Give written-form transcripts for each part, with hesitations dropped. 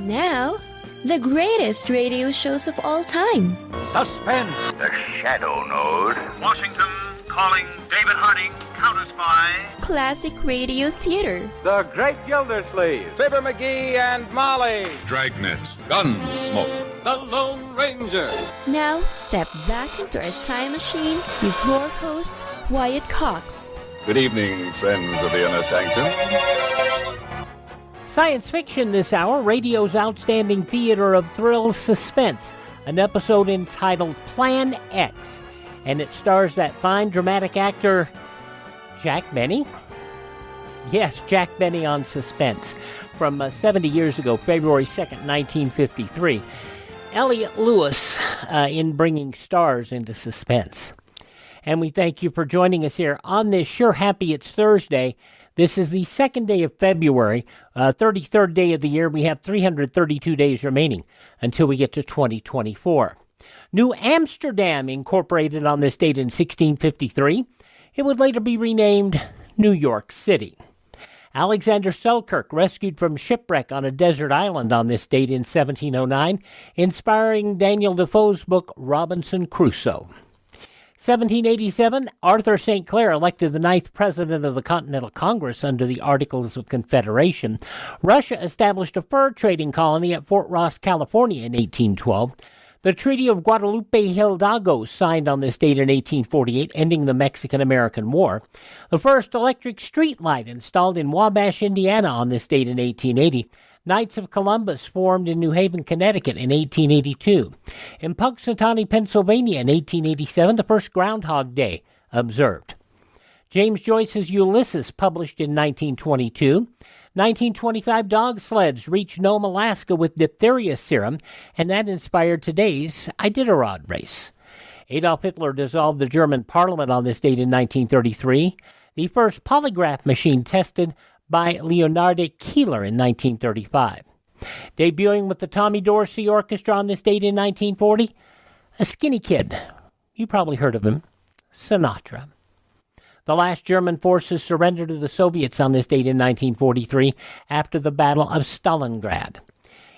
Now, the greatest radio shows of all time. Suspense. The Shadow Node. Washington calling David Harding, counter-spy. Classic radio theater. The Great Gildersleeve. Fibber McGee and Molly. Dragnet. Gunsmoke. The Lone Ranger. Now, step back into our time machine with your host, Wyatt Cox. Good evening, friends of the Inner Sanctum. Science fiction this hour, radio's outstanding theater of thrills, Suspense, an episode entitled Plan X, and it stars that fine dramatic actor, Jack Benny? Yes, Jack Benny on Suspense, from 70 years ago, February 2nd, 1953. Elliot Lewis in bringing stars into Suspense. And we thank you for joining us here on this Sure Happy It's Thursday. This is the second day of February, 33rd day of the year. We have 332 days remaining until we get to 2024. New Amsterdam incorporated on this date in 1653. It would later be renamed New York City. Alexander Selkirk rescued from shipwreck on a desert island on this date in 1709, inspiring Daniel Defoe's book Robinson Crusoe. 1787, Arthur St. Clair elected the 9th President of the Continental Congress under the Articles of Confederation. Russia established a fur trading colony at Fort Ross, California in 1812. The Treaty of Guadalupe Hidalgo signed on this date in 1848, ending the Mexican-American War. The first electric street light installed in Wabash, Indiana on this date in 1880. Knights of Columbus formed in New Haven, Connecticut in 1882. In Punxsutawney, Pennsylvania in 1887, the first Groundhog Day observed. James Joyce's Ulysses published in 1922. 1925 dog sleds reached Nome, Alaska with diphtheria serum, and that inspired today's Iditarod race. Adolf Hitler dissolved the German parliament on this date in 1933. The first polygraph machine tested by Leonard Keeler in 1935. Debuting with the Tommy Dorsey Orchestra on this date in 1940, a skinny kid. You probably heard of him, Sinatra. The last German forces surrendered to the Soviets on this date in 1943 after the Battle of Stalingrad.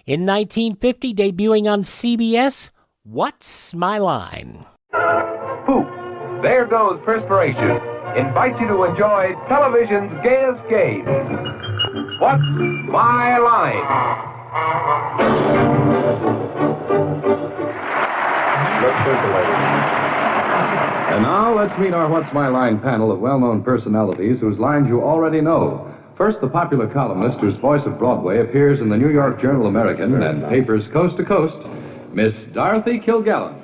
In 1950, debuting on CBS, What's My Line? Poof! There goes perspiration. Invite you to enjoy television's gayest game. What's My Line? Let's circulate. And now let's meet our What's My Line panel of well-known personalities whose lines you already know. First, the popular columnist whose voice of Broadway appears in the New York Journal American and papers coast to coast, Miss Dorothy Kilgallen.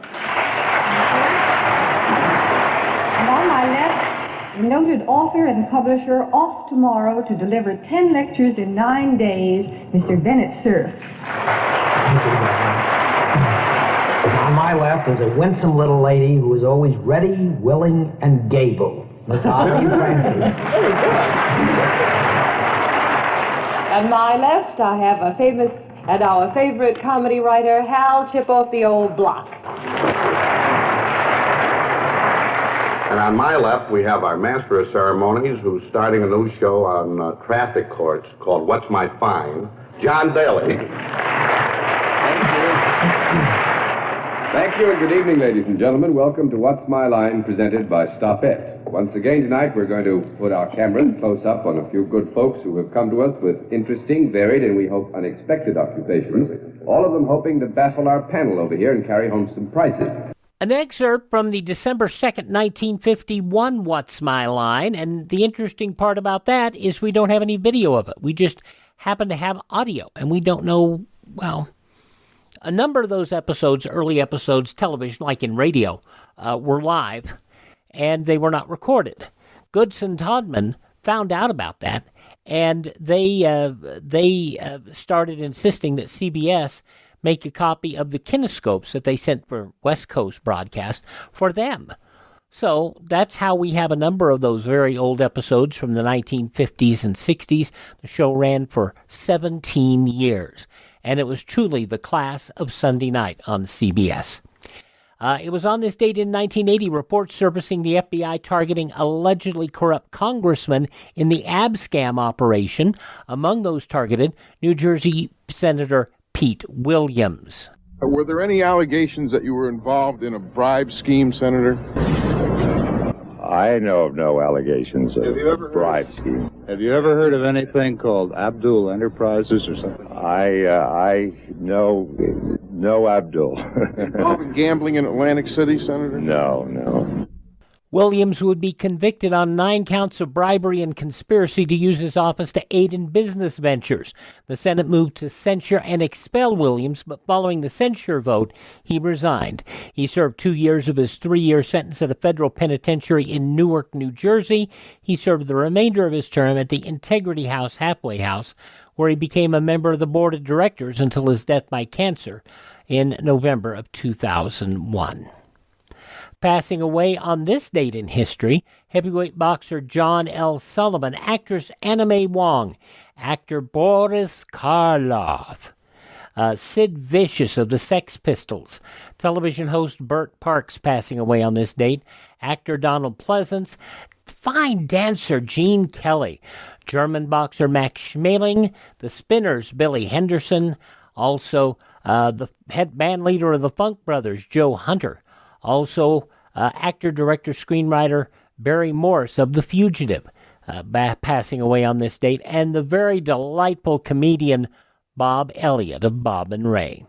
And on my left, the noted author and publisher off tomorrow to deliver 10 lectures in 9 days, Mr. Bennett Cerf. On my left is a winsome little lady who is always ready, willing, and gable. Miss Holly Francis. On my left, I have our favorite comedy writer, Hal Chip Off the Old Block. And on my left, we have our master of ceremonies who's starting a new show on traffic courts called What's My Fine, John Daly. Thank you and good evening, ladies and gentlemen. Welcome to What's My Line, presented by Stopette. Once again tonight, we're going to put our cameras close up on a few good folks who have come to us with interesting, varied, and we hope unexpected occupations, all of them hoping to baffle our panel over here and carry home some prizes. An excerpt from the December 2nd, 1951 What's My Line, and the interesting part about that is we don't have any video of it. We just happen to have audio, and we don't know, well, a number of those episodes, early episodes, television, like in radio, were live, and they were not recorded. Goodson Todman found out about that, and they started insisting that CBS make a copy of the kinescopes that they sent for West Coast broadcast for them. So that's how we have a number of those very old episodes from the 1950s and 60s. The show ran for 17 years, and it was truly the class of Sunday night on CBS. It was on this date in 1980, reports surfacing the FBI targeting allegedly corrupt congressmen in the abscam operation. Among those targeted, New Jersey Senator Pete Williams. Were there any allegations that you were involved in a bribe scheme, Senator? I know of no allegations of bribe scheme. Have you ever heard of anything called Abdul Enterprises or something? I know no Abdul. Involved in gambling in Atlantic City, Senator? No. Williams would be convicted on 9 counts of bribery and conspiracy to use his office to aid in business ventures. The Senate moved to censure and expel Williams, but following the censure vote, he resigned. He served 2 years of his 3-year sentence at a federal penitentiary in Newark, New Jersey. He served the remainder of his term at the Integrity House halfway house, where he became a member of the board of directors until his death by cancer in November of 2001. Passing away on this date in history, heavyweight boxer John L. Sullivan, actress Anna Mae Wong, actor Boris Karloff, Sid Vicious of the Sex Pistols, television host Burt Parks passing away on this date, actor Donald Pleasance, fine dancer Gene Kelly, German boxer Max Schmeling, the Spinners Billy Henderson, also the head band leader of the Funk Brothers Joe Hunter, also actor, director, screenwriter Barry Morse of The Fugitive, passing away on this date, and the very delightful comedian Bob Elliott of Bob and Ray.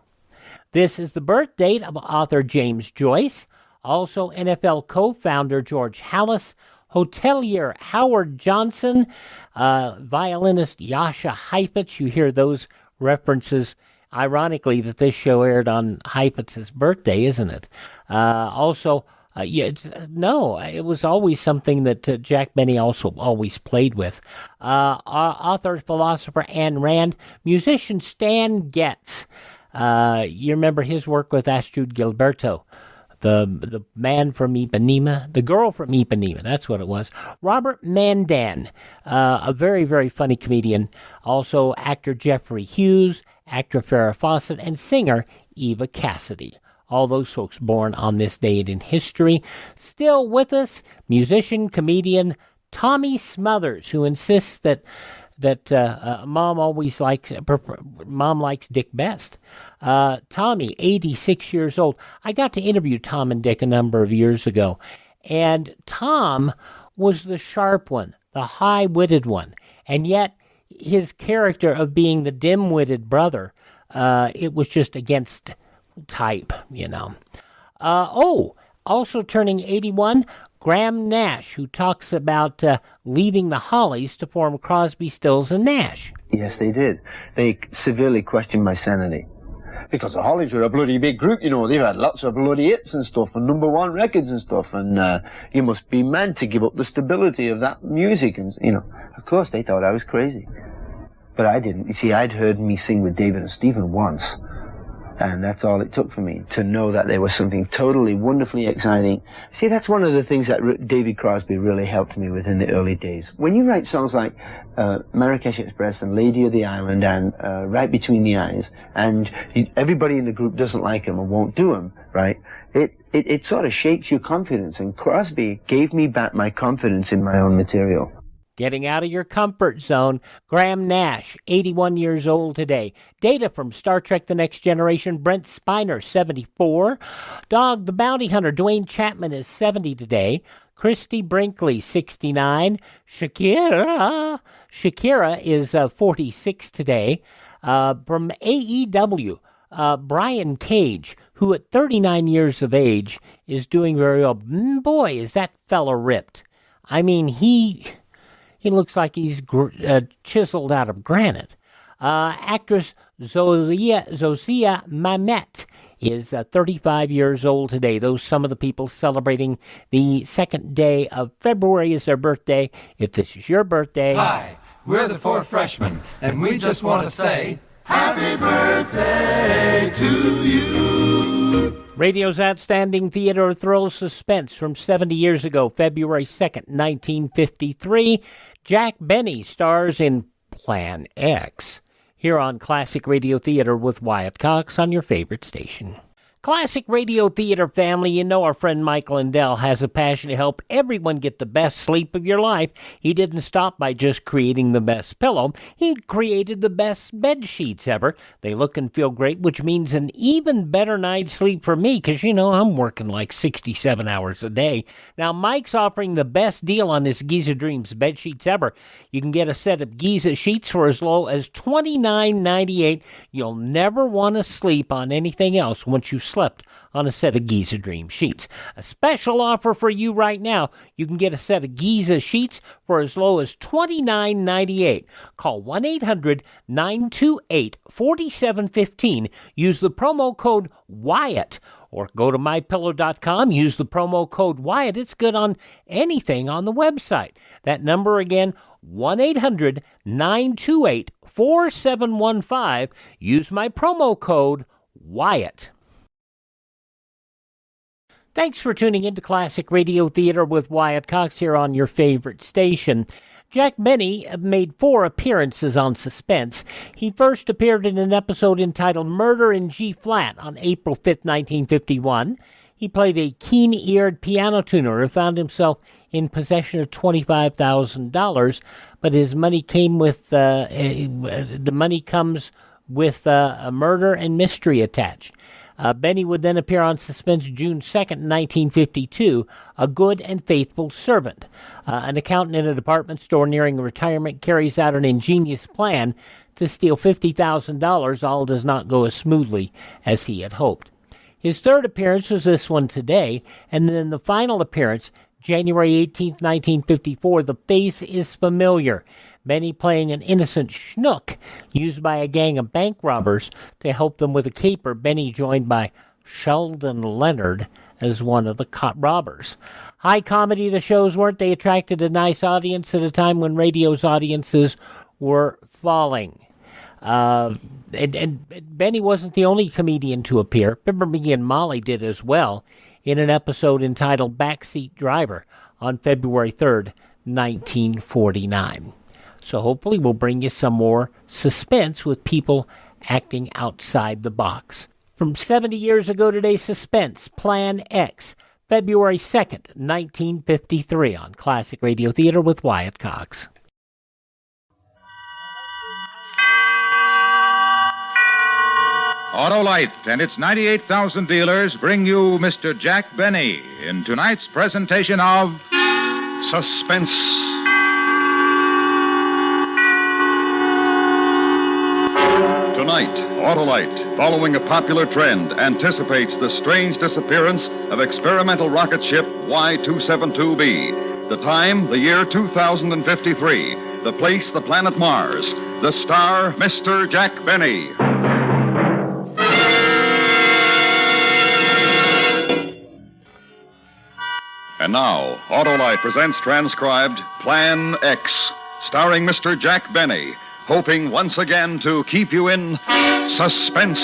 This is the birth date of author James Joyce, also NFL co-founder George Halas, hotelier Howard Johnson, violinist Jascha Heifetz. You hear those references. Ironically, that this show aired on Heifetz's birthday, isn't it? It was always something that Jack Benny also always played with. Author, philosopher Ayn Rand, musician Stan Getz. You remember his work with Astrud Gilberto, the man from Ipanema, the girl from Ipanema, that's what it was. Robert Mandan, a very, very funny comedian. Also actor Jeffrey Hughes, actor Farrah Fawcett, and singer Eva Cassidy. All those folks born on this date in history. Still with us, musician, comedian Tommy Smothers, who insists that mom likes Dick best. Tommy, 86 years old. I got to interview Tom and Dick a number of years ago, and Tom was the sharp one, the high-witted one, and yet his character of being the dim-witted brother, it was just against type, also turning 81, Graham Nash, who talks about leaving the Hollies to form Crosby, Stills, and Nash. Yes, they did. They severely questioned my sanity. Because the Hollies were a bloody big group, they've had lots of bloody hits and stuff, and #1 records and stuff, and you must be mad to give up the stability of that music, and, Of course, they thought I was crazy. But I didn't. You see, I'd heard me sing with David and Stephen once, and that's all it took for me to know that there was something totally wonderfully exciting. See, that's one of the things that David Crosby really helped me with in the early days. When you write songs like Marrakesh Express and Lady of the Island and Right Between the Eyes, and everybody in the group doesn't like them and won't do them, right? It sort of shakes your confidence, and Crosby gave me back my confidence in my own material. Getting out of your comfort zone, Graham Nash, 81 years old today. Data from Star Trek The Next Generation, Brent Spiner, 74. Dog the Bounty Hunter, Dwayne Chapman is 70 today. Christy Brinkley, 69. Shakira is 46 today. From AEW, Brian Cage, who at 39 years of age is doing very well. Boy, is that fella ripped. I mean, he looks like he's chiseled out of granite. Actress Zosia Mamet is 35 years old today. Those some of the people celebrating the second day of February is their birthday. If this is your birthday... Hi, we're the 4 freshmen, and we just want to say, Happy birthday to you! Radio's outstanding theater of thrill suspense from 70 years ago, February 2nd, 1953. Jack Benny stars in Plan X. Here on Classic Radio Theater with Wyatt Cox on your favorite station. Classic Radio Theater family, you know our friend Mike Lindell has a passion to help everyone get the best sleep of your life. He didn't stop by just creating the best pillow. He created the best bed sheets ever. They look and feel great, which means an even better night's sleep for me because, you know, I'm working like 67 hours a day. Now, Mike's offering the best deal on his Giza Dreams bed sheets ever. You can get a set of Giza sheets for as low as $29.98. You'll never want to sleep on anything else once you slept on a set of Giza Dream sheets. A special offer for you right now. You can get a set of Giza sheets for as low as $29.98. Call 1-800-928-4715. Use the promo code Wyatt. Or go to mypillow.com, use the promo code Wyatt. It's good on anything on the website. That number again, 1-800-928-4715. Use my promo code Wyatt. Thanks for tuning into Classic Radio Theater with Wyatt Cox here on your favorite station. Jack Benny made 4 appearances on Suspense. He first appeared in an episode entitled Murder in G-Flat on April 5th, 1951. He played a keen-eared piano tuner who found himself in possession of $25,000, but his money came with the money comes with a murder and mystery attached. Benny would then appear on Suspense June 2nd, 1952, A Good and Faithful Servant. An accountant in a department store nearing retirement carries out an ingenious plan to steal $50,000. All does not go as smoothly as he had hoped. His third appearance was this one today, and then the final appearance, January 18th, 1954, The Face is Familiar. Benny playing an innocent schnook used by a gang of bank robbers to help them with a caper. Benny joined by Sheldon Leonard as one of the robbers. High comedy the shows weren't. They attracted a nice audience at a time when radio's audiences were falling. And Benny wasn't the only comedian to appear. Fibber McGee and Molly did as well in an episode entitled Backseat Driver on February 3rd, 1949. So hopefully we'll bring you some more suspense with people acting outside the box. From 70 years ago today, Suspense, Plan X, February 2nd, 1953 on Classic Radio Theater with Wyatt Cox. Autolite and its 98,000 dealers bring you Mr. Jack Benny in tonight's presentation of Suspense. Tonight, Autolite, following a popular trend, anticipates the strange disappearance of experimental rocket ship Y-272B. The time, the year 2053. The place, the planet Mars. The star, Mr. Jack Benny. And now, Autolite presents transcribed Plan X, starring Mr. Jack Benny, hoping once again to keep you in suspense.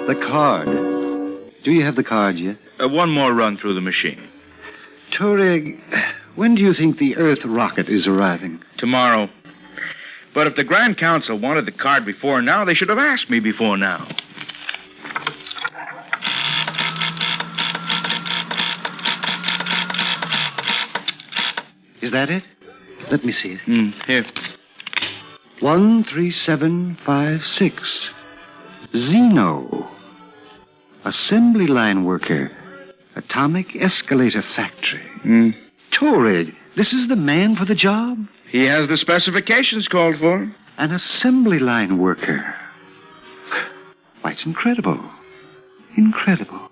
The card. Do you have the card yet? One more run through the machine. Touareg, when do you think the Earth rocket is arriving? Tomorrow. But if the Grand Council wanted the card before now, they should have asked me before now. Is that it? Let me see it. Here. 13756. Zeno. Assembly line worker. Atomic escalator factory. Touareg, this is the man for the job? He has the specifications called for. An assembly line worker. Why, it's incredible. Incredible.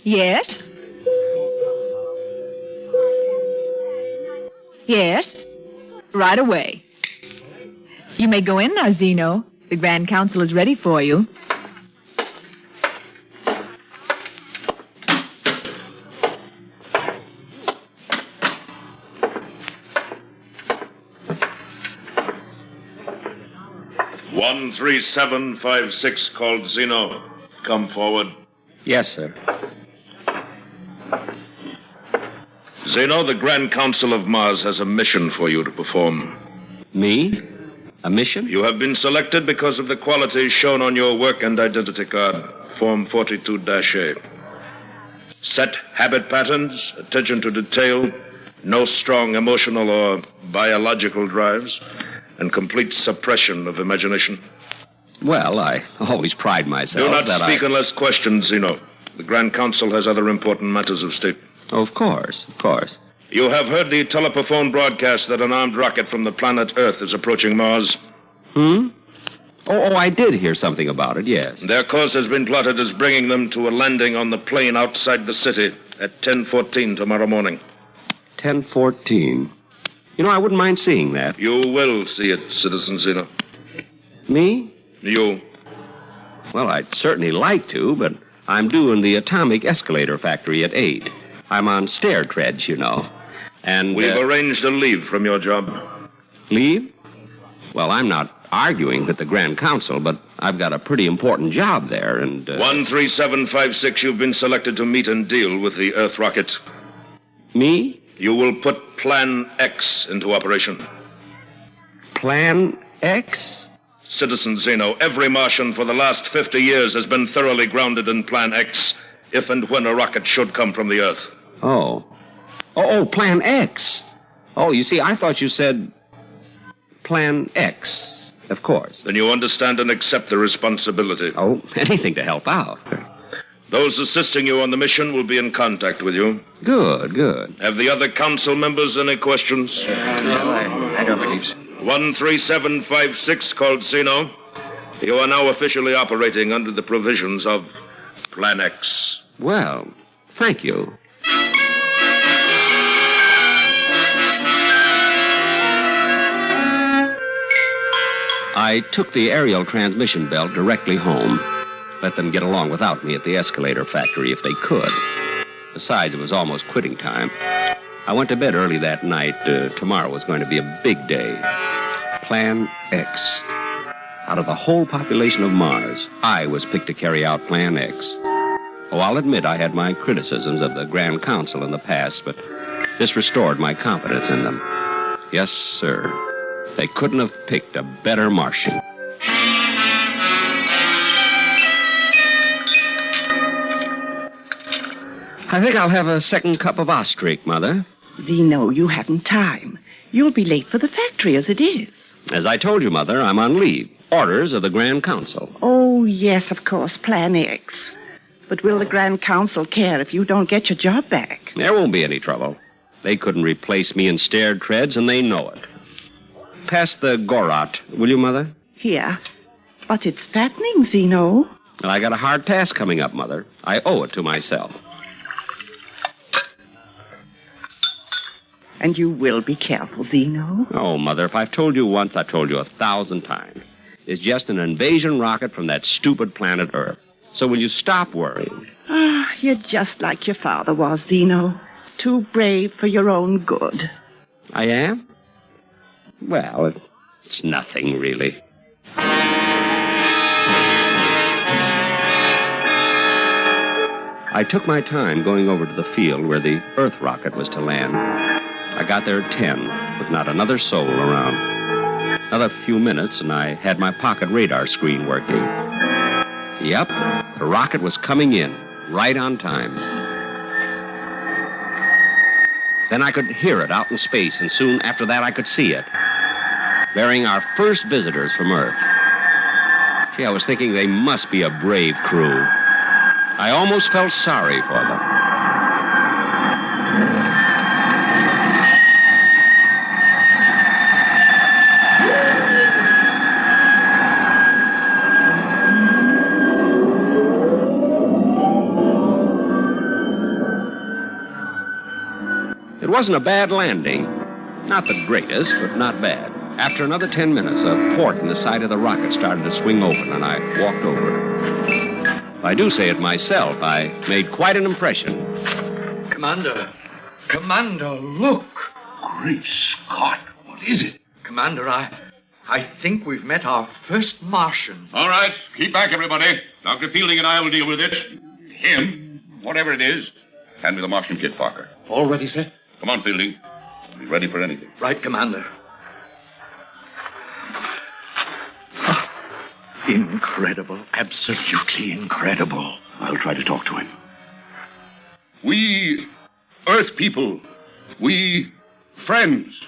Yes? Yes? Right away. You may go in now, Zeno. The Grand Council is ready for you. 13756 called Zeno. Come forward. Yes, sir. Zeno, the Grand Council of Mars has a mission for you to perform. Me? A mission? You have been selected because of the qualities shown on your work and identity card, Form 42-A. Set habit patterns, attention to detail, no strong emotional or biological drives, and complete suppression of imagination. Well, I always pride myself Do not that speak unless questioned, Zeno. The Grand Council has other important matters of state. Of course, of course. You have heard the telephone broadcast that an armed rocket from the planet Earth is approaching Mars. Oh, I did hear something about it, yes. Their course has been plotted as bringing them to a landing on the plain outside the city at 10:14 tomorrow morning. 10:14. You know, I wouldn't mind seeing that. You will see it, Citizen Zeno. Me? You. Well, I'd certainly like to, but I'm due in the atomic escalator factory at 8. I'm on stair treads, you know. And we've arranged a leave from your job. Leave? Well, I'm not arguing with the Grand Council, but I've got a pretty important job there, and... 13756, you've been selected to meet and deal with the Earth rocket. Me? You will put Plan X into operation. Plan X? Citizen Zeno, every Martian for the last 50 years has been thoroughly grounded in Plan X, if and when a rocket should come from the Earth. Oh, Plan X. Oh, you see, I thought you said Plan X, of course. Then you understand and accept the responsibility. Oh, anything to help out. Those assisting you on the mission will be in contact with you. Good. Have the other council members any questions? No, I don't believe so. 13756 called Zeno. You are now officially operating under the provisions of Plan X. Well, thank you. I took the aerial transmission belt directly home. Let them get along without me at the escalator factory if they could. Besides, it was almost quitting time. I went to bed early that night. Tomorrow was going to be a big day. Plan X. Out of the whole population of Mars, I was picked to carry out Plan X. Oh, I'll admit I had my criticisms of the Grand Council in the past, but this restored my confidence in them. Yes, sir. They couldn't have picked a better Martian. I think I'll have a second cup of ostrich, Mother. Zeno, you haven't time. You'll be late for the factory as it is. As I told you, Mother, I'm on leave. Orders of the Grand Council. Oh, yes, of course, Plan X. But will the Grand Council care if you don't get your job back? There won't be any trouble. They couldn't replace me in stair treads, and they know it. Pass the Gorot, will you, Mother? Here. But it's fattening, Zeno. And I got a hard task coming up, Mother. I owe it to myself. And you will be careful, Zeno. Oh, Mother, if I've told you once, I've told you 1,000 times. It's just an invasion rocket from that stupid planet Earth. So will you stop worrying? Ah, you're just like your father was, Zeno. Too brave for your own good. I am? Well, it's nothing, really. I took my time going over to the field where the Earth rocket was to land. I got there at 10, with not another soul around. Another few minutes, and I had my pocket radar screen working. Yep, the rocket was coming in, right on time. Then I could hear it out in space, and soon after that I could see it, bearing our first visitors from Earth. Gee, I was thinking they must be a brave crew. I almost felt sorry for them. It wasn't a bad landing. Not the greatest, but not bad. After another 10 minutes, a port in the side of the rocket started to swing open, and I walked over. If I do say it myself, I made quite an impression. Commander, look. Great Scott, what is it? Commander, I think we've met our first Martian. All right, keep back, everybody. Dr. Fielding and I will deal with it. Him, whatever it is. Hand me the Martian kit, Parker. All ready, sir? Come on, Fielding. Be ready for anything. Right, Commander. Incredible. Absolutely incredible. I'll try to talk to him. We Earth people, we friends.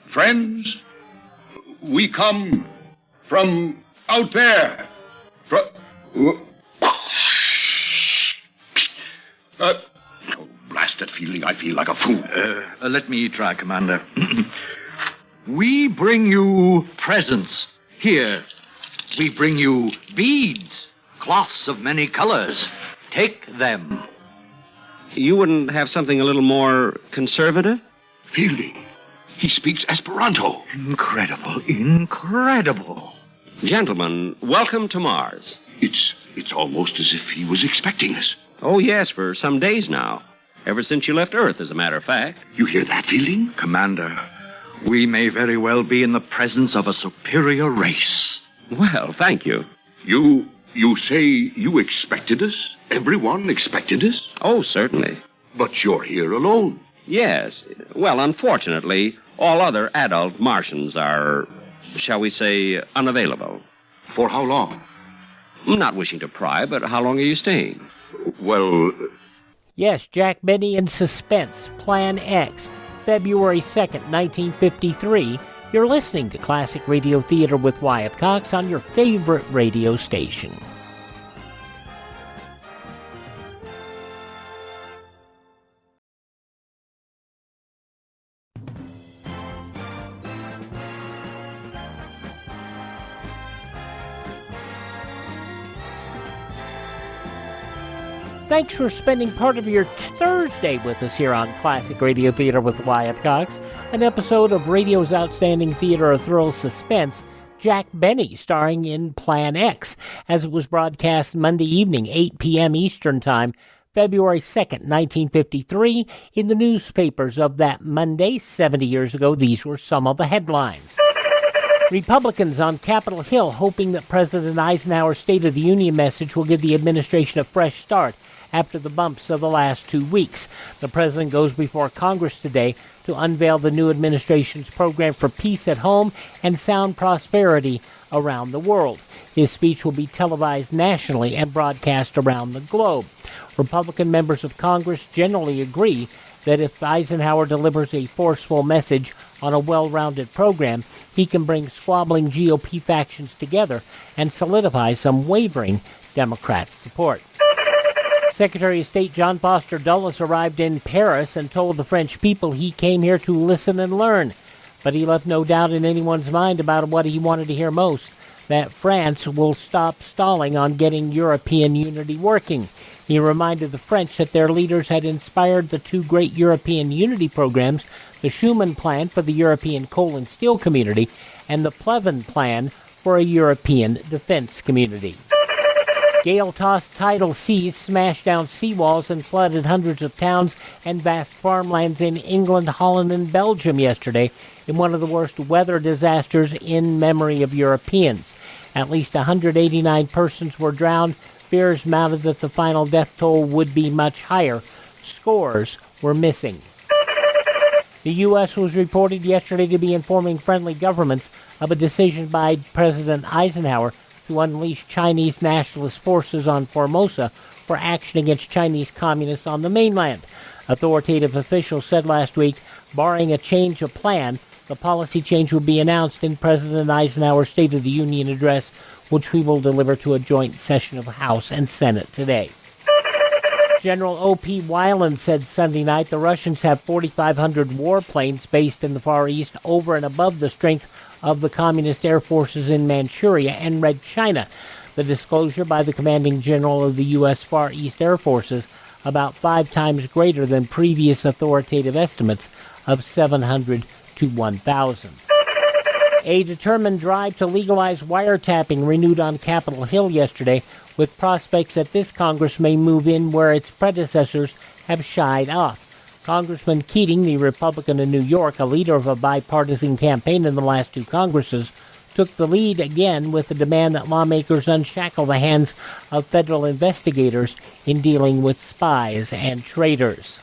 Friends, we come from out there. Oh, blast it, Fielding. I feel like a fool. Let me try, Commander. We bring you presents. Here, we bring you beads, cloths of many colors. Take them. You wouldn't have something a little more conservative? Fielding, he speaks Esperanto. Incredible, incredible. Gentlemen, welcome to Mars. It's almost as if he was expecting us. Oh, yes, for some days now. Ever since you left Earth, as a matter of fact. You hear that, Fielding? Commander, we may very well be in the presence of a superior race. Well, thank you. You say you expected us? Everyone expected us? Oh, certainly. But you're here alone. Yes. Well, unfortunately, all other adult Martians are, shall we say, unavailable. For how long? Not wishing to pry, but how long are you staying? Well... Yes, Jack Benny in Suspense, Plan X, February 2nd, 1953. You're listening to Classic Radio Theater with Wyatt Cox on your favorite radio station. Thanks for spending part of your Thursday with us here on Classic Radio Theater with Wyatt Cox, an episode of radio's outstanding theater of thrill suspense, Jack Benny, starring in Plan X, as it was broadcast Monday evening, 8 p.m. Eastern Time, February 2nd, 1953. In the newspapers of that Monday, 70 years ago, these were some of the headlines. Republicans on Capitol Hill hoping that President Eisenhower's State of the Union message will give the administration a fresh start after the bumps of the last 2 weeks. The president goes before Congress today to unveil the new administration's program for peace at home and sound prosperity around the world. His speech will be televised nationally and broadcast around the globe. Republican members of Congress generally agree that if Eisenhower delivers a forceful message on a well-rounded program, he can bring squabbling GOP factions together and solidify some wavering Democrat support. Secretary of State John Foster Dulles arrived in Paris and told the French people he came here to listen and learn. But he left no doubt in anyone's mind about what he wanted to hear most, that France will stop stalling on getting European unity working. He reminded the French that their leaders had inspired the two great European unity programs, the Schuman Plan for the European coal and steel community, and the Pleven Plan for a European defense community. Gale-tossed tidal seas smashed down seawalls and flooded hundreds of towns and vast farmlands in England, Holland, and Belgium yesterday in one of the worst weather disasters in memory of Europeans. At least 189 persons were drowned. Fears mounted that the final death toll would be much higher. Scores were missing. The U.S. was reported yesterday to be informing friendly governments of a decision by President Eisenhower to unleash Chinese nationalist forces on Formosa for action against Chinese communists on the mainland. Authoritative officials said last week, barring a change of plan, the policy change would be announced in President Eisenhower's State of the Union address, which we will deliver to a joint session of House and Senate today. General O.P. Weiland said Sunday night the Russians have 4,500 warplanes based in the Far East over and above the strength of the Communist air forces in Manchuria and Red China. The disclosure by the commanding general of the U.S. Far East Air Forces, about 5 times greater than previous authoritative estimates of 700 to 1,000. A determined drive to legalize wiretapping renewed on Capitol Hill yesterday, with prospects that this Congress may move in where its predecessors have shied off. Congressman Keating, the Republican of New York, a leader of a bipartisan campaign in the last 2 Congresses, took the lead again with the demand that lawmakers unshackle the hands of federal investigators in dealing with spies and traitors.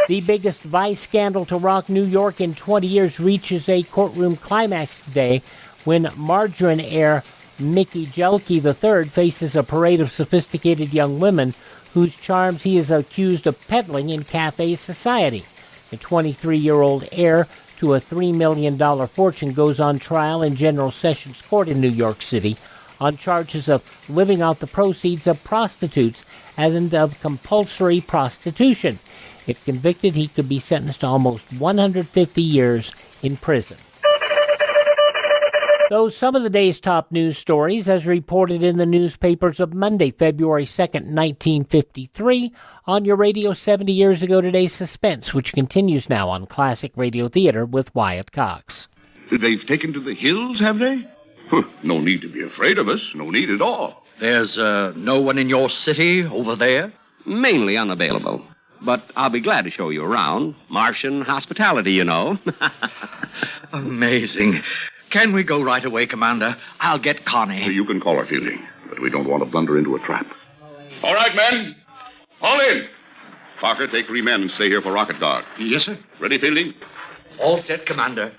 The biggest vice scandal to rock New York in 20 years reaches a courtroom climax today when Margarine heir Mickey Jelke III faces a parade of sophisticated young women whose charms he is accused of peddling in cafe society. The 23-year-old heir to a $3 million fortune goes on trial in General Sessions Court in New York City on charges of living out the proceeds of prostitutes and of compulsory prostitution. If convicted, he could be sentenced to almost 150 years in prison. Those some of the day's top news stories as reported in the newspapers of Monday, February 2nd, 1953, on your radio 70 years ago today, Suspense, which continues now on Classic Radio Theater with Wyatt Cox. They've taken to the hills, have they? No need to be afraid of us. No need at all. There's no one in your city over there? Mainly unavailable. But I'll be glad to show you around. Martian hospitality, you know. Amazing. Can we go right away, Commander? I'll get Connie. You can call her, Fielding, but we don't want to blunder into a trap. All right, men. All in. Parker, take 3 men and stay here for rocket guard. Yes, sir. Ready, Fielding? All set, Commander.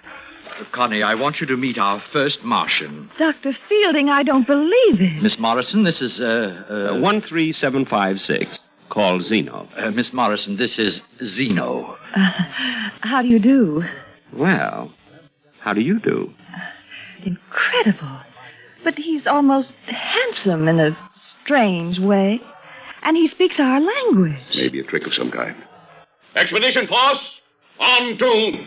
Connie, I want you to meet our first Martian. Dr. Fielding, I don't believe it. Miss Morrison, this is, 13756, called Zeno. Miss Morrison, this is Zeno. How do you do? Well, how do you do? Incredible. But he's almost handsome in a strange way. And he speaks our language. Maybe a trick of some kind. Expedition force, on to...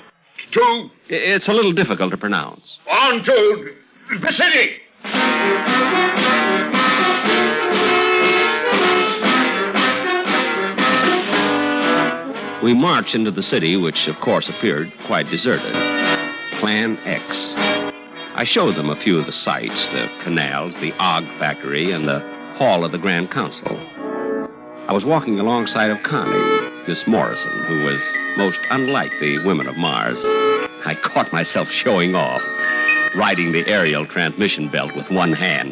It's a little difficult to pronounce. On to the city! We marched into the city, which, of course, appeared quite deserted. Plan X. I showed them a few of the sights, the canals, the Og factory, and the hall of the Grand Council. I was walking alongside of Connie, Miss Morrison, who was most unlike the women of Mars. I caught myself showing off, riding the aerial transmission belt with one hand.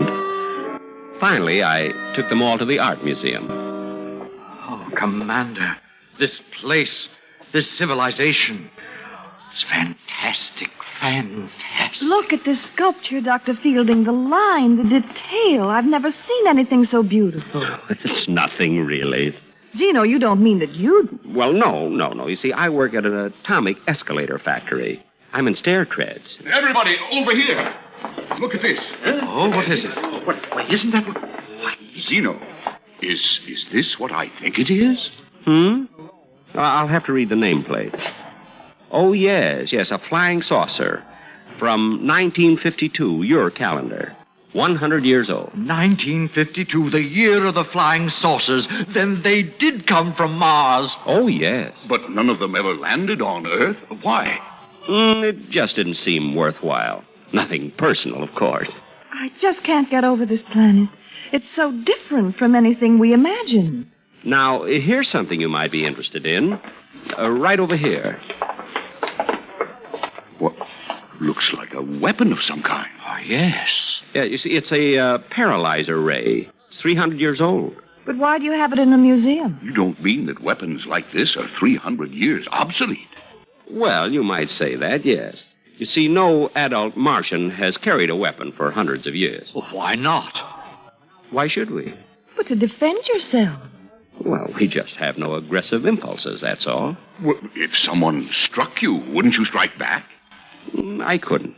Finally, I took them all to the Art Museum. Oh, Commander, this place, this civilization, it's fantastic, fantastic. Look at this sculpture, Dr. Fielding. The line, the detail. I've never seen anything so beautiful. It's nothing, really. Zeno, you don't mean that you... Well, no. You see, I work at an atomic escalator factory. I'm in stair treads. Everybody, over here. Look at this. Oh, what is it? Why, isn't that what... Why, Zeno, is this what I think it is? I'll have to read the nameplate. Oh, yes, a flying saucer. From 1952, your calendar. 100 years old. 1952, the year of the flying saucers. Then they did come from Mars. Oh, yes. But none of them ever landed on Earth. Why? It just didn't seem worthwhile. Nothing personal, of course. I just can't get over this planet. It's so different from anything we imagine. Now, here's something you might be interested in. Right over here. What? Looks like a weapon of some kind. Oh, yes. Yeah, you see, it's a paralyzer ray. It's 300 years old. But why do you have it in a museum? You don't mean that weapons like this are 300 years obsolete? Well, you might say that, yes. You see, no adult Martian has carried a weapon for hundreds of years. Well, why not? Why should we? But to defend yourself. Well, we just have no aggressive impulses, that's all. Well, if someone struck you, wouldn't you strike back? I couldn't.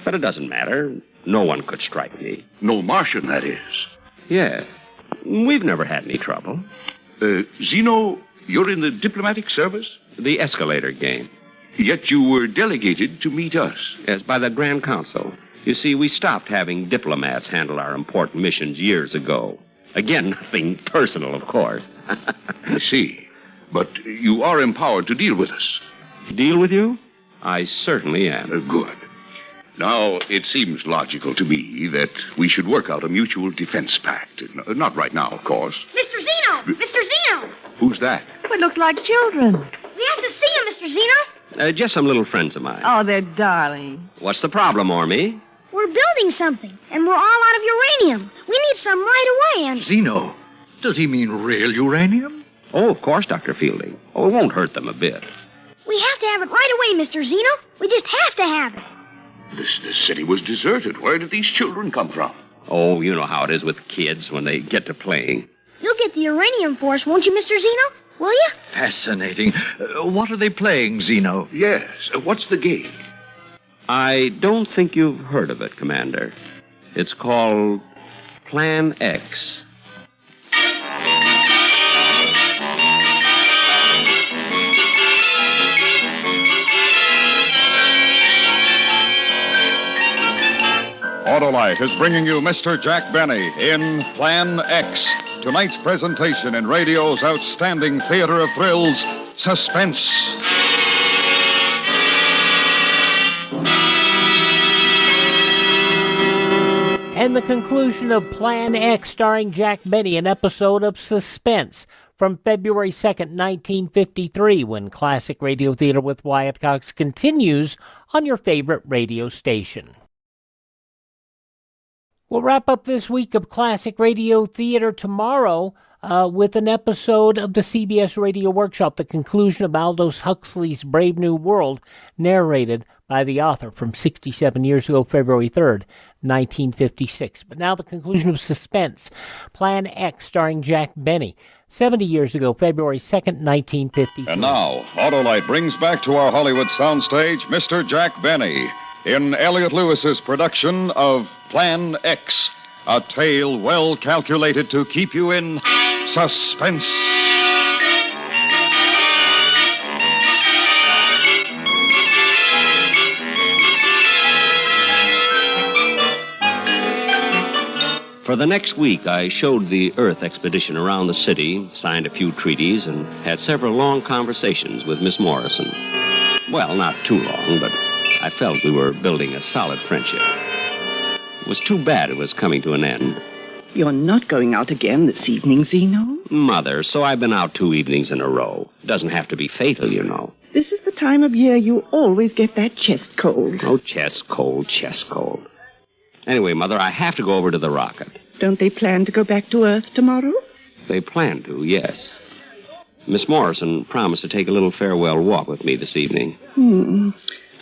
But it doesn't matter. No one could strike me. No Martian, that is. Yes. We've never had any trouble. Zeno, you're in the diplomatic service? The escalator game. Yet you were delegated to meet us. Yes, by the Grand Council. You see, we stopped having diplomats handle our important missions years ago. Again, nothing personal, of course. I see. But you are empowered to deal with us. Deal with you? I certainly am. Good. Now, it seems logical to me that we should work out a mutual defense pact. Not right now, of course. Mr. Zeno! Mr. Zeno! Who's that? It looks like children. We have to see him, Mr. Zeno. Just some little friends of mine. Oh, they're darling. What's the problem, Ormy? We're building something, and we're all out of uranium. We need some right away, and... Zeno, does he mean real uranium? Oh, of course, Dr. Fielding. Oh, it won't hurt them a bit. We have to have it right away, Mr. Zeno. We just have to have it. This city was deserted. Where did these children come from? Oh, you know how it is with kids when they get to playing. You'll get the uranium for us, won't you, Mr. Zeno? Will you? Fascinating. What are they playing, Zeno? Yes. What's the game? I don't think you've heard of it, Commander. It's called Plan X. Autolite is bringing you Mr. Jack Benny in Plan X. Tonight's presentation in radio's outstanding theater of thrills, Suspense. And the conclusion of Plan X starring Jack Benny, an episode of Suspense from February 2nd, 1953, when Classic Radio Theater with Wyatt Cox continues on your favorite radio station. We'll wrap up this week of Classic Radio Theater tomorrow with an episode of the CBS Radio Workshop, the conclusion of Aldous Huxley's Brave New World, narrated by the author from 67 years ago, February 3rd, 1956. But now the conclusion of Suspense, Plan X, starring Jack Benny, 70 years ago, February 2nd, 1953. And now, Autolite brings back to our Hollywood soundstage Mr. Jack Benny in Elliot Lewis's production of Plan X, a tale well calculated to keep you in suspense. For the next week, I showed the Earth expedition around the city, signed a few treaties, and had several long conversations with Miss Morrison. Well, not too long, but I felt we were building a solid friendship. It was too bad it was coming to an end. You're not going out again this evening, Zeno? Mother, so I've been out 2 evenings in a row. It doesn't have to be fatal, you know. This is the time of year you always get that chest cold. Oh, chest cold, chest cold. Anyway, Mother, I have to go over to the rocket. Don't they plan to go back to Earth tomorrow? They plan to, yes. Miss Morrison promised to take a little farewell walk with me this evening.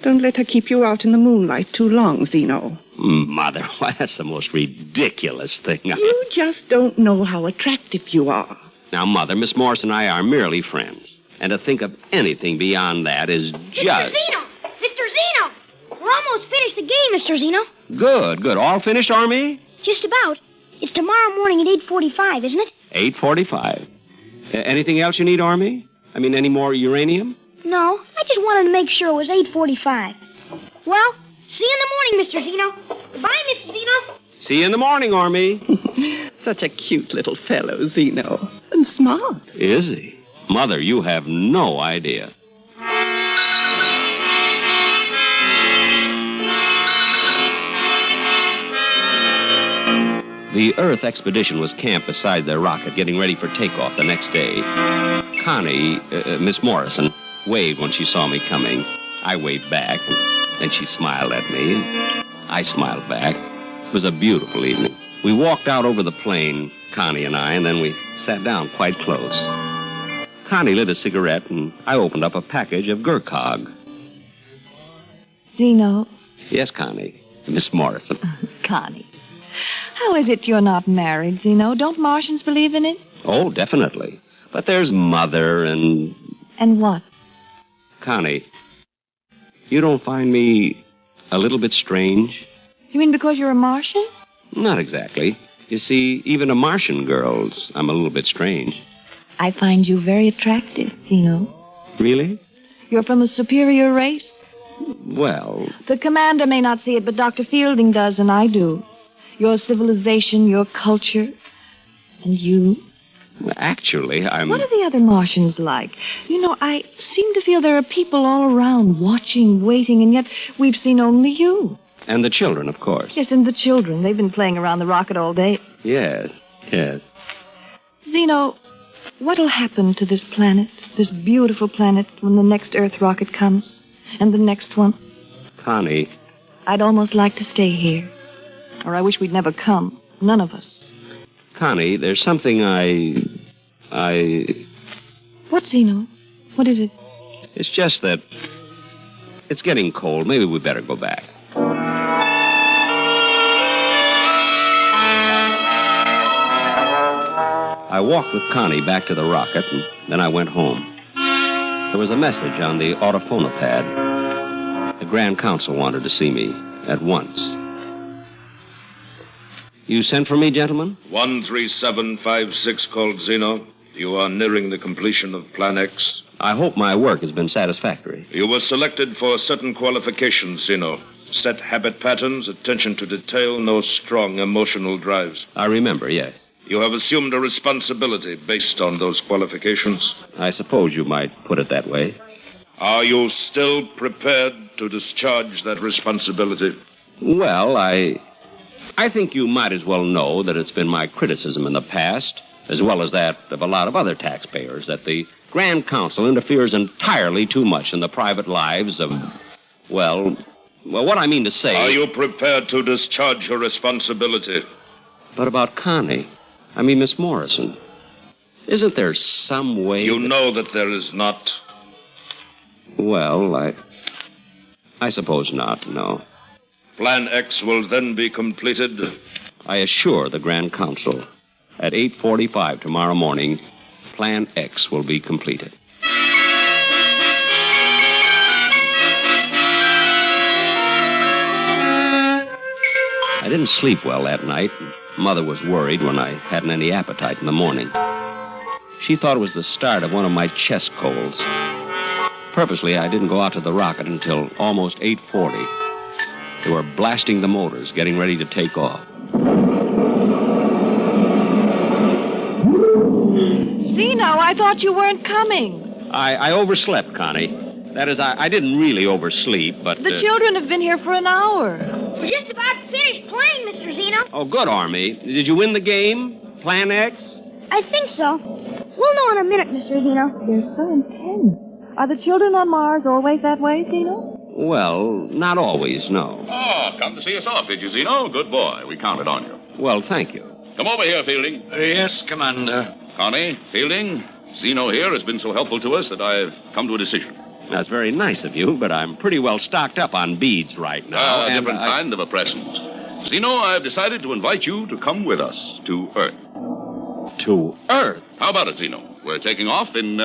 Don't let her keep you out in the moonlight too long, Zeno. Mother, why, that's the most ridiculous thing. You just don't know how attractive you are. Now, Mother, Miss Morrison and I are merely friends. And to think of anything beyond that is just... Mr. Zeno! Mr. Zeno! We're almost finished the game, Mr. Zeno. Good. All finished, Army? Just about. It's tomorrow morning at 8:45, isn't it? 8:45. Anything else you need, Army? I mean, any more uranium? No, I just wanted to make sure it was 8:45. Well, see you in the morning, Mr. Zeno. Goodbye, Mrs. Zeno. See you in the morning, Army. Such a cute little fellow, Zeno. And smart. Is he? Mother, you have no idea. The Earth expedition was camped beside their rocket, getting ready for takeoff the next day. Connie, Miss Morrison, waved when she saw me coming. I waved back, and then she smiled at me, and I smiled back. It was a beautiful evening. We walked out over the plain, Connie and I, and then we sat down quite close. Connie lit a cigarette, and I opened up a package of Gurkhag. Zeno. Yes, Connie. Miss Morrison. Connie. How is it you're not married, Zeno? Don't Martians believe in it? Oh, definitely. But there's Mother and... And what? Connie, you don't find me a little bit strange? You mean because you're a Martian? Not exactly. You see, even to Martian girls, I'm a little bit strange. I find you very attractive, Zeno. Really? You're from a superior race? Well... The commander may not see it, but Dr. Fielding does, and I do. Your civilization, your culture, and you. Actually, I'm... What are the other Martians like? You know, I seem to feel there are people all around, watching, waiting, and yet we've seen only you. And the children, of course. Yes, and the children. They've been playing around the rocket all day. Yes. Zeno, what'll happen to this planet, this beautiful planet, when the next Earth rocket comes? And the next one? Connie, I'd almost like to stay here. Or I wish we'd never come. None of us. Connie, there's something I... What, Zeno? What is it? It's just that it's getting cold. Maybe we better go back. I walked with Connie back to the rocket, and then I went home. There was a message on the autophonopad. The Grand Council wanted to see me at once. You sent for me, gentlemen? 13756 called Zeno. You are nearing the completion of Plan X. I hope my work has been satisfactory. You were selected for certain qualifications, Zeno. Set habit patterns, attention to detail, no strong emotional drives. I remember, yes. You have assumed a responsibility based on those qualifications. I suppose you might put it that way. Are you still prepared to discharge that responsibility? Well, I think you might as well know that it's been my criticism in the past, as well as that of a lot of other taxpayers, that the Grand Council interferes entirely too much in the private lives of, well, what I mean to say... Are you prepared to discharge your responsibility? But about Connie, I mean Miss Morrison, isn't there some way... You know that there is not. Well, I suppose not, no. Plan X will then be completed. I assure the Grand Council, at 8:45 tomorrow morning, Plan X will be completed. I didn't sleep well that night. Mother was worried when I hadn't any appetite in the morning. She thought it was the start of one of my chest colds. Purposely, I didn't go out to the rocket until almost 8:40. They were blasting the motors, getting ready to take off. Zeno, I thought you weren't coming. I overslept, Connie. That is, I didn't really oversleep, but... The children have been here for an hour. We're just about finished playing, Mr. Zeno. Oh, good, Army. Did you win the game? Plan X? I think so. We'll know in a minute, Mr. Zeno. They're so intense. Are the children on Mars always that way, Zeno? Well, not always, no. Oh, come to see us off, did you, Zeno? Good boy. We counted on you. Well, thank you. Come over here, Fielding. Yes, Commander. Connie, Fielding, Zeno here has been so helpful to us that I've come to a decision. That's very nice of you, but I'm pretty well stocked up on beads right now. A different kind of a present. Zeno, I've decided to invite you to come with us to Earth. To Earth? How about it, Zeno? We're taking off in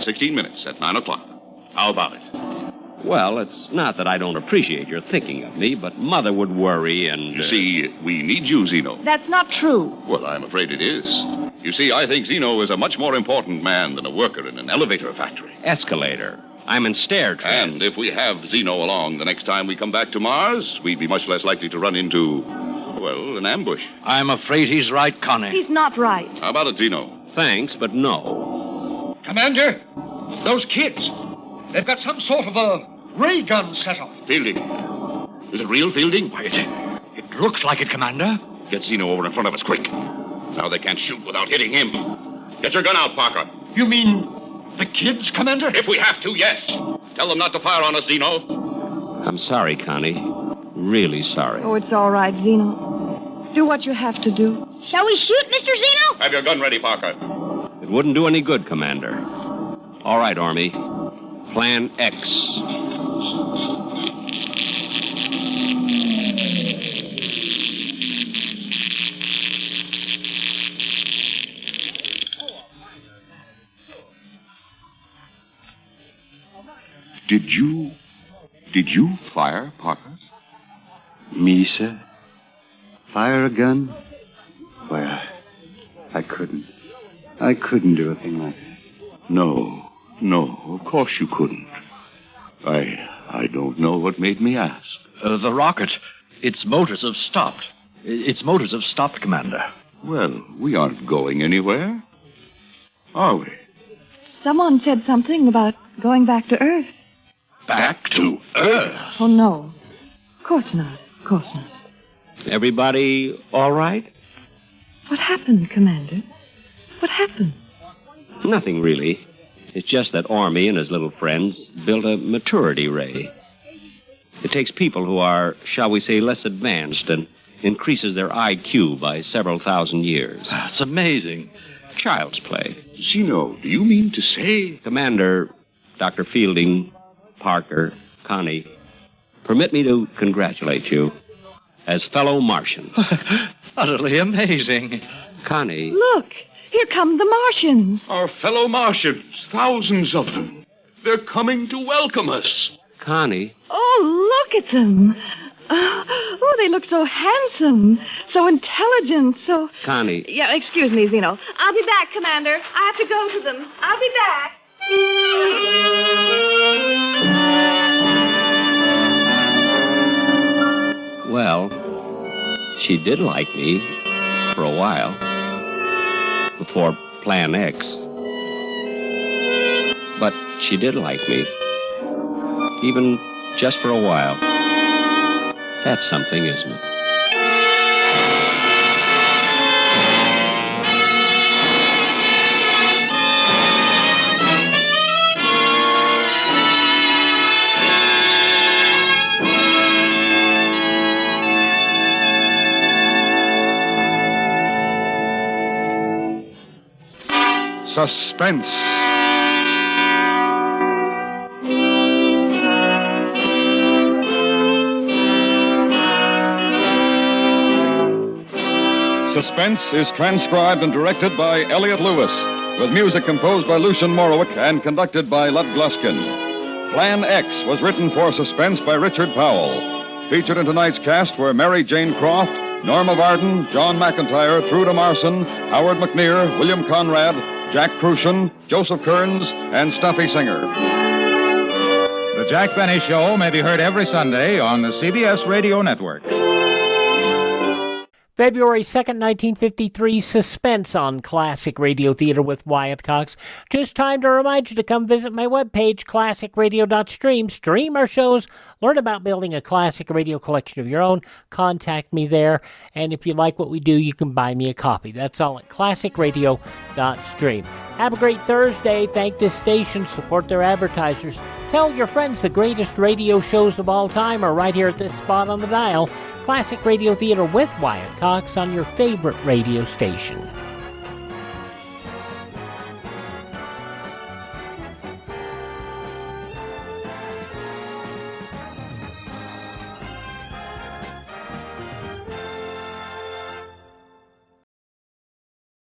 16 minutes at 9 o'clock. How about it? Well, it's not that I don't appreciate your thinking of me, but Mother would worry and... You see, we need you, Zeno. That's not true. Well, I'm afraid it is. You see, I think Zeno is a much more important man than a worker in an elevator factory. Escalator. I'm in stair trends. And if we have Zeno along the next time we come back to Mars, we'd be much less likely to run into, well, an ambush. I'm afraid he's right, Connie. He's not right. How about it, Zeno? Thanks, but no. Commander, those kids, they've got some sort of a ray gun set up. Fielding. Is it real, Fielding? Why, it looks like it, Commander. Get Zeno over in front of us, quick. Now they can't shoot without hitting him. Get your gun out, Parker. You mean the kids, Commander? If we have to, yes. Tell them not to fire on us, Zeno. I'm sorry, Connie. Really sorry. Oh, it's all right, Zeno. Do what you have to do. Shall we shoot, Mr. Zeno? Have your gun ready, Parker. It wouldn't do any good, Commander. All right, Army. Plan X. Did you fire, Parker? Me, sir? Fire a gun? Well, I couldn't. I couldn't do a thing like that. No, of course you couldn't. I don't know what made me ask. The rocket, its motors have stopped. Its motors have stopped, Commander. Well, we aren't going anywhere, are we? Someone said something about going back to Earth. Back to Earth? Oh, no. Of course not. Of course not. Everybody all right? What happened, Commander? What happened? Nothing, really. It's just that Ormy and his little friends built a maturity ray. It takes people who are, shall we say, less advanced and increases their IQ by several thousand years. That's amazing. Child's play. Zeno, do you mean to say... Commander, Dr. Fielding, Parker, Connie, permit me to congratulate you as fellow Martians. Utterly amazing. Connie... Look, here come the Martians. Our fellow Martians, thousands of them. They're coming to welcome us. Connie... Oh, look at them. Oh, they look so handsome, so intelligent, so... Connie... Yeah, excuse me, Zeno. I'll be back, Commander. I have to go to them. I'll be back. Well, she did like me for a while. Before Plan X. But she did like me. Even just for a while. That's something, isn't it? Suspense. Suspense is transcribed and directed by Elliott Lewis, with music composed by Lucien Morawick and conducted by Lud Gluskin. Plan X was written for Suspense by Richard Powell. Featured in tonight's cast were Mary Jane Croft, Norma Varden, John McIntyre, Truda Marson, Howard McNear, William Conrad, Jack Crucian, Joseph Kearns, and Stuffy Singer. The Jack Benny Show may be heard every Sunday on the CBS Radio Network. February 2nd, 1953, Suspense on Classic Radio Theater with Wyatt Cox. Just time to remind you to come visit my webpage, classicradio.stream. Stream our shows, learn about building a classic radio collection of your own. Contact me there, and if you like what we do, you can buy me a copy. That's all at classicradio.stream. Have a great Thursday. Thank this station. Support their advertisers. Tell your friends the greatest radio shows of all time are right here at this spot on the dial. Classic Radio Theater with Wyatt Cox on your favorite radio station.